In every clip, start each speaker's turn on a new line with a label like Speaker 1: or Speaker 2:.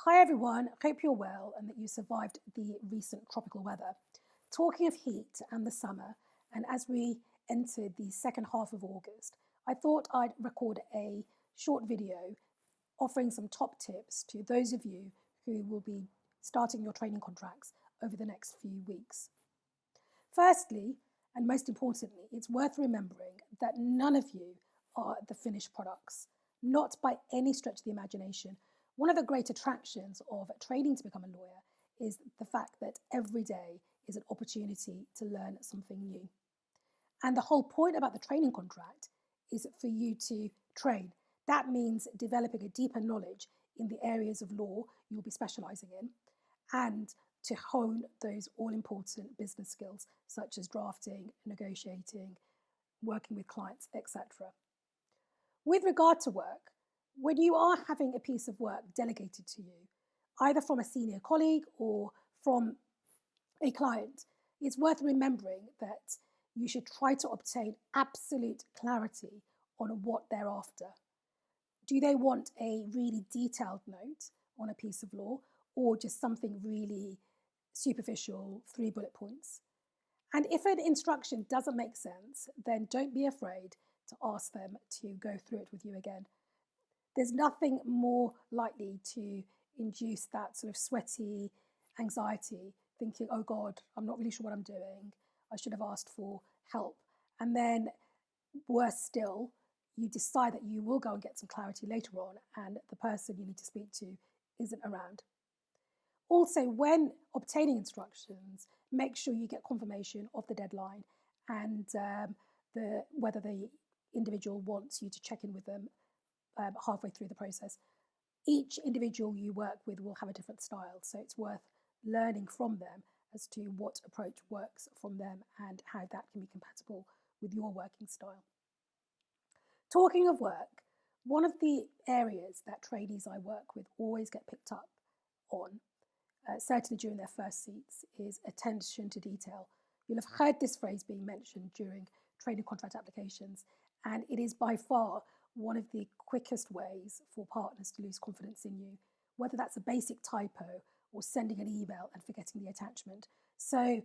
Speaker 1: Hi everyone, hope you're well and that you survived the recent tropical weather. Talking of heat and the summer, and as we entered the second half of August, I thought I'd record a short video offering some top tips to those of you who will be starting your training contracts over the next few weeks. Firstly, and most importantly, it's worth remembering that none of you are the finished products, not by any stretch of the imagination. One of the great attractions of training to become a lawyer is the fact that every day is an opportunity to learn something new. And the whole point about the training contract is for you to train. That means developing a deeper knowledge in the areas of law you'll be specialising in and to hone those all-important business skills such as drafting, negotiating, working with clients, etc. With regard to work, when you are having a piece of work delegated to you, either from a senior colleague or from a client, it's worth remembering that you should try to obtain absolute clarity on what they're after. Do they want a really detailed note on a piece of law or just something really superficial, 3 bullet points? And if an instruction doesn't make sense, then don't be afraid to ask them to go through it with you again. There's nothing more likely to induce that sort of sweaty anxiety, thinking, oh God, I'm not really sure what I'm doing. I should have asked for help. And then, worse still, you decide that you will go and get some clarity later on and the person you need to speak to isn't around. Also, when obtaining instructions, make sure you get confirmation of the deadline and whether the individual wants you to check in with them halfway through the process. Each individual you work with will have a different style, so it's worth learning from them as to what approach works from them and how that can be compatible with your working style. Talking of work, one of the areas that trainees I work with always get picked up on, certainly during their first seats, is attention to detail. You'll have heard this phrase being mentioned during training contract applications, and it is by far one of the quickest ways for partners to lose confidence in you, whether that's a basic typo or sending an email and forgetting the attachment. So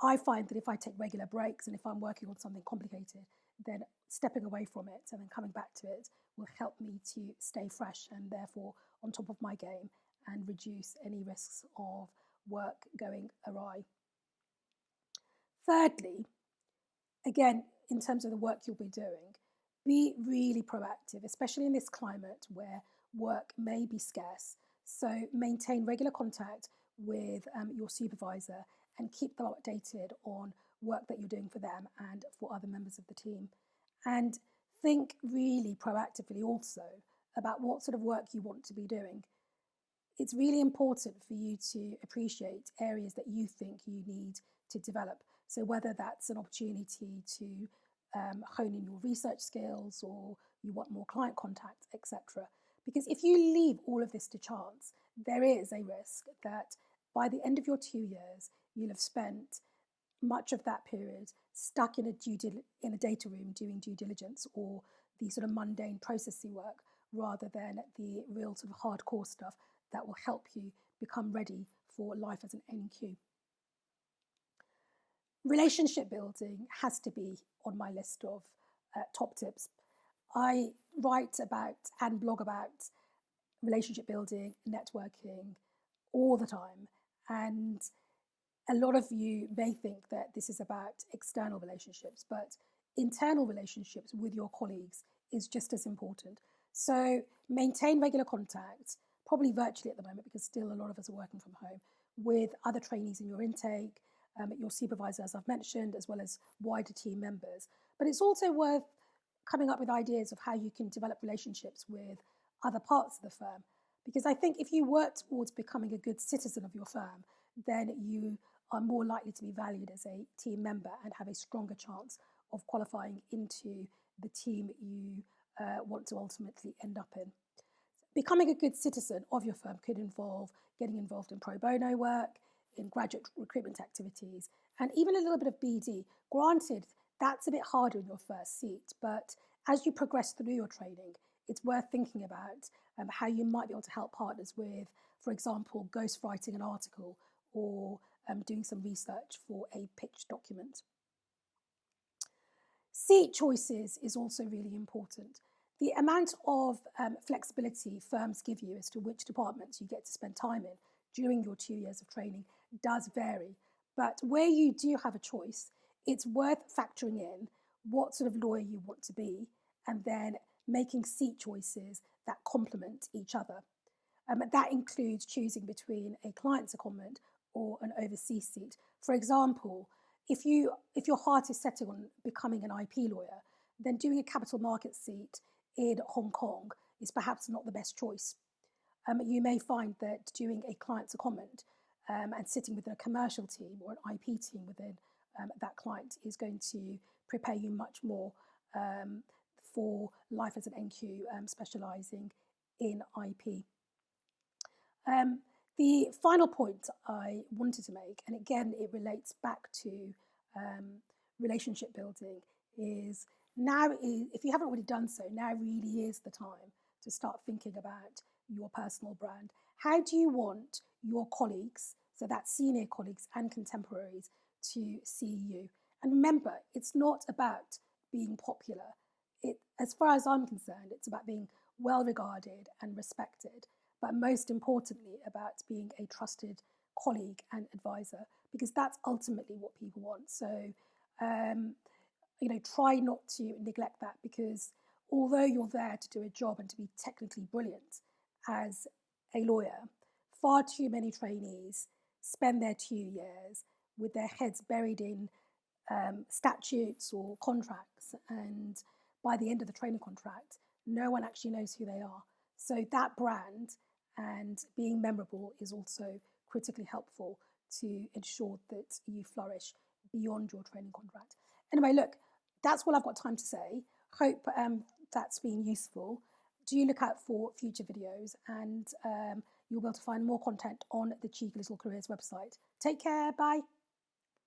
Speaker 1: I find that if I take regular breaks and if I'm working on something complicated, then stepping away from it and then coming back to it will help me to stay fresh and therefore on top of my game and reduce any risks of work going awry. Thirdly, again, in terms of the work you'll be doing, be really proactive, especially in this climate where work may be scarce. So maintain regular contact with your supervisor and keep them updated on work that you're doing for them and for other members of the team. And think really proactively also about what sort of work you want to be doing. It's really important for you to appreciate areas that you think you need to develop. So whether that's an opportunity to hone in your research skills or you want more client contact, etc. Because if you leave all of this to chance, there is a risk that by the end of your 2 years, you'll have spent much of that period stuck in a data room doing due diligence or the sort of mundane processy work rather than the real sort of hardcore stuff that will help you become ready for life as an NQ. Relationship building has to be on my list of top tips. I write about and blog about relationship building, networking all the time. And a lot of you may think that this is about external relationships, but internal relationships with your colleagues is just as important. So maintain regular contact, probably virtually at the moment because still a lot of us are working from home, with other trainees in your intake, your supervisor, as I've mentioned, as well as wider team members. But it's also worth coming up with ideas of how you can develop relationships with other parts of the firm. Because I think if you work towards becoming a good citizen of your firm, then you are more likely to be valued as a team member and have a stronger chance of qualifying into the team you want to ultimately end up in. Becoming a good citizen of your firm could involve getting involved in pro bono work, in graduate recruitment activities, and even a little bit of BD. Granted, that's a bit harder in your first seat, but as you progress through your training, it's worth thinking about how you might be able to help partners with, for example, ghostwriting an article or doing some research for a pitch document. Seat choices is also really important. The amount of flexibility firms give you as to which departments you get to spend time in during your 2 years of training does vary. But where you do have a choice, it's worth factoring in what sort of lawyer you want to be and then making seat choices that complement each other. That includes choosing between a client secondment or an overseas seat. For example, if your heart is set on becoming an IP lawyer, then doing a capital markets seat in Hong Kong is perhaps not the best choice. You may find that doing a client secondment and sitting within a commercial team or an IP team within that client is going to prepare you much more for life as an NQ specialising in IP. The final point I wanted to make, and again it relates back to relationship building, is now, if you haven't already done so, now really is the time to start thinking about your personal brand. How do you want your colleagues, so that's senior colleagues and contemporaries, to see you? And remember, it's not about being popular. As far as I'm concerned, it's about being well regarded and respected, but most importantly about being a trusted colleague and advisor, because that's ultimately what people want. So, try not to neglect that, because although you're there to do a job and to be technically brilliant as a lawyer, far too many trainees spend their 2 years with their heads buried in statutes or contracts, and by the end of the training contract, no one actually knows who they are. So that brand and being memorable is also critically helpful to ensure that you flourish beyond your training contract. Anyway, look, that's all I've got time to say. Hope that's been useful. Do look out for future videos, and you'll be able to find more content on the Cheeky Little Careers website. Take care, bye.